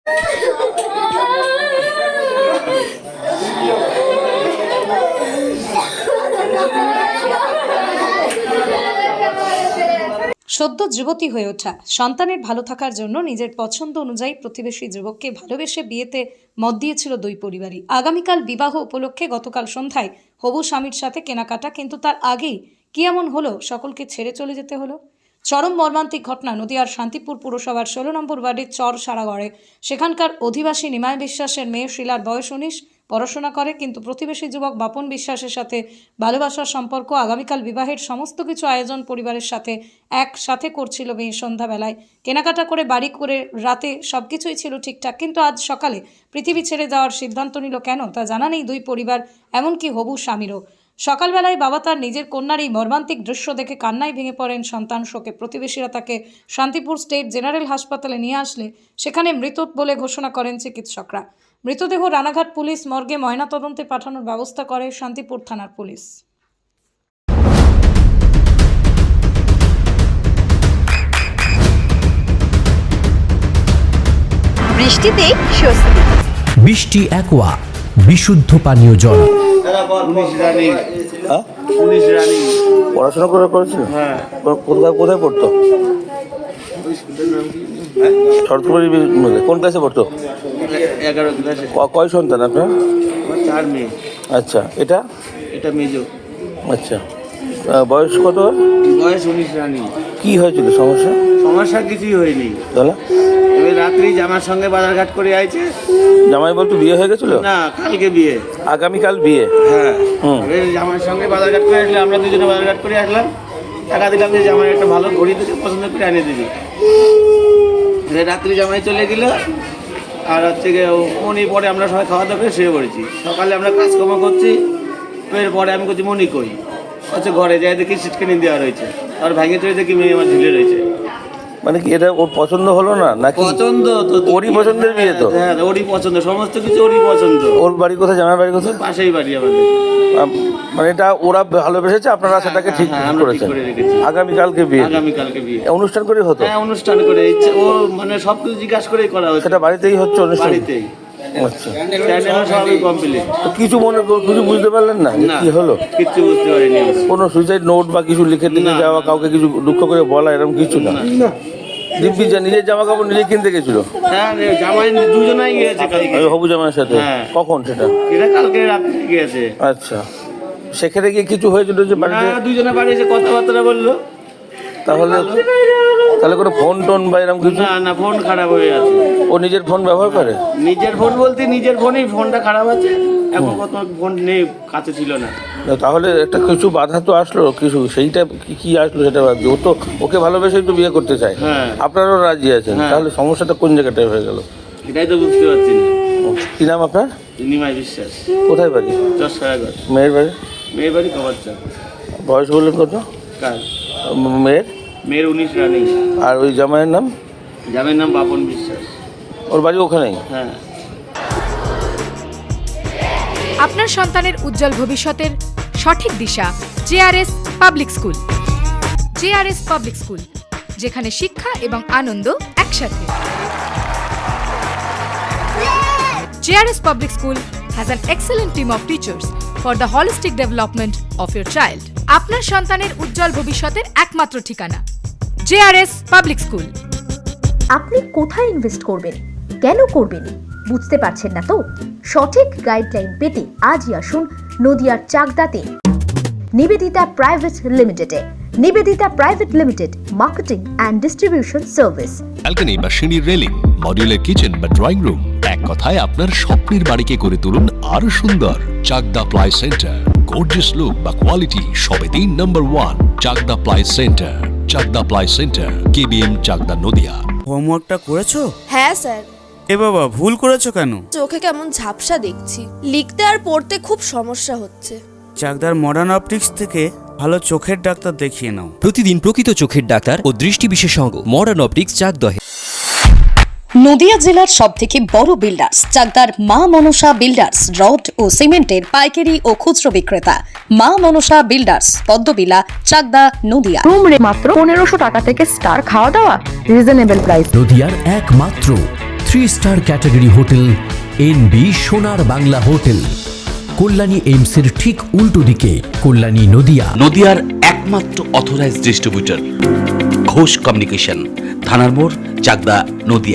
সদ্য যুবতী হয়ে ওঠা সন্তানের ভালো থাকার জন্য নিজের পছন্দ অনুযায়ী প্রতিবেশী যুবককে ভালোবেসে বিয়েতে মত দিয়েছিল দুই পরিবারই। আগামীকাল বিবাহ উপলক্ষে গতকাল সন্ধ্যায় হবু স্বামীর সাথে কেনাকাটা, কিন্তু তার আগেই কি এমন হলো সকলকে ছেড়ে চলে যেতে হলো। চরম মর্মান্তিক ঘটনা নদিয়ার শান্তিপুর পুরসভার 16 নম্বর ওয়ার্ডের চর সারাগড়ে। সেখানকার অধিবাসী নিমায় বিশ্বাসের মেয়ে শিলার বয়স 19, পড়াশোনা করে, কিন্তু প্রতিবেশী যুবক বাপন বিশ্বাসের সাথে ভালোবাসার সম্পর্ক। আগামীকাল বিবাহের সমস্ত কিছু আয়োজন পরিবারের সাথে একসাথে করছিল মেয়ে। সন্ধ্যাবেলায় কেনাকাটা করে বাড়ি করে রাতে সবকিছুই ছিল ঠিকঠাক, কিন্তু আজ সকালে পৃথিবী ছেড়ে যাওয়ার সিদ্ধান্ত নিল কেন তা জানা নেই দুই পরিবার, এমনকি হবু স্বামীরও। সকালবেলায় বাবা তার নিজের কন্যার এই মর্মান্তিক দৃশ্য দেখে কান্নায় ভেঙে পড়েন সন্তান শোকে। প্রতিবেশীরা তাকে শান্তিপুর স্টেট জেনারেল হাসপাতালে নিয়ে আসলে সেখানে মৃত বলে ঘোষণা করেন চিকিৎসকরা। মৃতদেহ রানাঘাট পুলিশ মর্গে ময়নাতদন্তে পাঠানোর ব্যবস্থা করে শান্তিপুর থানার পুলিশ। বৃষ্টিতেই স্বস্তি। বৃষ্টি অ্যাকোয়া বিশুদ্ধ পানীয় জল। পড়াশোনা করেছিল? হ্যাঁ। কোথায় পড়তো? শরৎপুরি কোন ক্লাসে পড়তো? 11 ক্লাসে। কয় সন্তান আপনার? 4 মেয়ে। আচ্ছা, এটা মেজো। আচ্ছা, বয়স কত? বয়স 19 রানিং। কি হয়েছিল সমস্যা? সমস্যা কিছুই হয়নি। তাহলে এবার রাত্রি জামার সঙ্গে বাজারঘাট করে আইছে। জামাই বলতো বিয়ে হয়ে গেছিল? না, কালকে বিয়ে। আগামীকাল বিয়ে? হ্যাঁ। এবার জামার সঙ্গে বাজারঘাট করে আসলে আমরা দুজনে বাজারঘাট করে আসলাম। টাকা দিলাম যে জামাই একটা ভালো ঘড়ি দেখে পছন্দ করে এনে দিবি। রাত্রি জামাই চলে গেল, আর হচ্ছে গিয়ে মনি পরে আমরা সবাই খাওয়া দাওয়া করে শুয়ে পড়েছি। সকালে আমরা কাজকর্ম করছি, এরপরে আমি করছি মনি কই, হচ্ছে ঘরে যাই দেখি সিটকানি দেওয়া রয়েছে, আর ভাঙে চলে দেখি মেয়ে আমার ঝুলে রয়েছে। মানে কি এটা ওর পছন্দ হলো না নাকি? পছন্দ তো, ওরই পছন্দের বিয়ে তো? হ্যাঁ, ওরই পছন্দ, সমস্ত কিছু ওরই পছন্দ। ওর বাড়ি কোথায়? জামাই বাড়ি কোথায়? পাশেই বাড়ি আমাদের। মানে এটা ওরা ভালোবেসেছে, আপনারা সেটাকে ঠিক করেছেন? আগামীকালকে বিয়ে? আগামীকালকে বিয়ে। অনুষ্ঠান করে হতো? হ্যাঁ, অনুষ্ঠান করে। ও মানে সব কিছু জিজ্ঞাসা করেই করা হচ্ছে। সেটা বাড়িতেই হচ্ছে অনুষ্ঠান? বাড়িতেই। আচ্ছা, সবই কমপ্লিট। তো কিছু কিছু বুঝতে পারলেন না কি হলো? কিচ্ছু বুঝতে পারিনি। কোনো সুইসাইড নোট বা কিছু লিখে দিয়ে যাওয়া, কাউকে কিছু দুঃখ করে বলা, এরকম কিছু না? দিব্যি নিজের জামা কাপড় নিজে কিনতে গেছিল? হ্যাঁ, জামাই দুজনেই গিয়েছে কালকে। হবু জামাইয়ের সাথে? কখন সেটা? এটা কালকে রাত্রে গিয়েছে। আচ্ছা, সেখানে গিয়ে কিছু হয়েছিল যে বাড়িতে? দুজনে বাড়ি এসে কথাবার্তা বললো। তাহলে কোনো ফোন টোন বা এরকম কিছু? না, ফোন খারাপ হয়ে আছে। ও নিজের ফোন ব্যবহার করে? নিজের ফোন বলতে নিজের ফোনই, ফোনটা খারাপ আছে এখন, কত ফোন নেই, কাছে ছিল না। তাহলে একটা কিছু বাধা তো আসলো, কিছু সেইটা কি আসলো সেটা ভাবছি। ও তো ওকে ভালোবেসেই তো বিয়ে করতে চায়, আপনারাও রাজি আছেন, তাহলে সমস্যাটা কোন জায়গাটায় হয়ে গেল এটাই তো বুঝতে পারছি না। কি নাম আপনার? নিমাই বিশ্বাস। কোথায় বাড়ি? চরসারাগড়। মেয়ের বাড়ি? মেয়ের বাড়ি কবারচাপ। বয়স বললেন কত? কার? মেয়ের? মেয়ের 19 রানিং। আর ওই জামাইয়ের নাম? জামাইয়ের নাম বাপন বিশ্বাস। ওর বাড়ি ওখানেই? হ্যাঁ। আপনার সন্তানের উজ্জ্বল ভবিষ্যতের সঠিক দিশা JRS public school. JRS public school, যেখানে শিক্ষা এবং আনন্দ একসাথে। JRS public school has an excellent team of teachers for the holistic development of your child. আপনার সন্তানের উজ্জ্বল ভবিষ্যতের একমাত্র ঠিকানা জেআরএস পাবলিক স্কুল। আপনি কোথায় ইনভেস্ট করবেন, কেন করবেন বুঝতে পারছেন না তো? সঠিক গাইডলাইন পেতে আজই আসুন নদিয়ার চাকদাতে নিবেদিতা প্রাইভেট লিমিটেডে। Nivedita private limited, marketing and distribution service. Balcony বা সিঁড়ির রেলিং, মডিউলার কিচেন বা ড্রয়িং রুম, এক কথায় আপনার স্বপ্নের বাড়িকে করে তুলুন আরো সুন্দর। Chakdaha ply centre, gorgeous look বা কোয়ালিটি সবেতেই number 1। Chakdaha ply centre, Chakdaha ply centre, KBM, Chakdaha, Nadia. হোমওয়ার্কটা করেছো? হ্যাঁ স্যার। এ বাবা, ভুল করেছো কেন? চোখে কেমন ঝাপসা দেখছি, লিখতে আর পড়তে খুব সমস্যা হচ্ছে। চাকদার মডার্ন অপটিক্স থেকে ভালো চোখের ডাক্তার দেখিয়ে নাও। প্রতিদিন প্রকৃত চোখের ডাক্তার ও দৃষ্টি বিশেষজ্ঞ মডার্ন অপটিক্স চাকদহে। নদিয়া জেলার সবথেকে বড় বিল্ডার্স চাকদার মা মনসা বিল্ডার্স, রড ও সিমেন্টের পাইকারি ও খুচরো বিক্রেতা। মা মনসা বিল্ডার্স, পদ্মবিলা, চাকদা, নদিয়া। রুম রে মাত্র 1500 টাকা থেকে স্টার, খাওয়া দাওয়া রিজনেবল প্রাইস। নদিয়ার একমাত্র 3 স্টার ক্যাটাগরি হোটেল এনবি সোনার বাংলা হোটেল, কল্যাণী এইমসের ঠিক উল্টো দিকে, কল্যাণী নদিয়া। নদিয়ার একমাত্র অথরাইজড ডিস্ট্রিবিউটর ঘোষ কমিউনিকেশন, থানার মোড়, চাকদা, নদিয়া।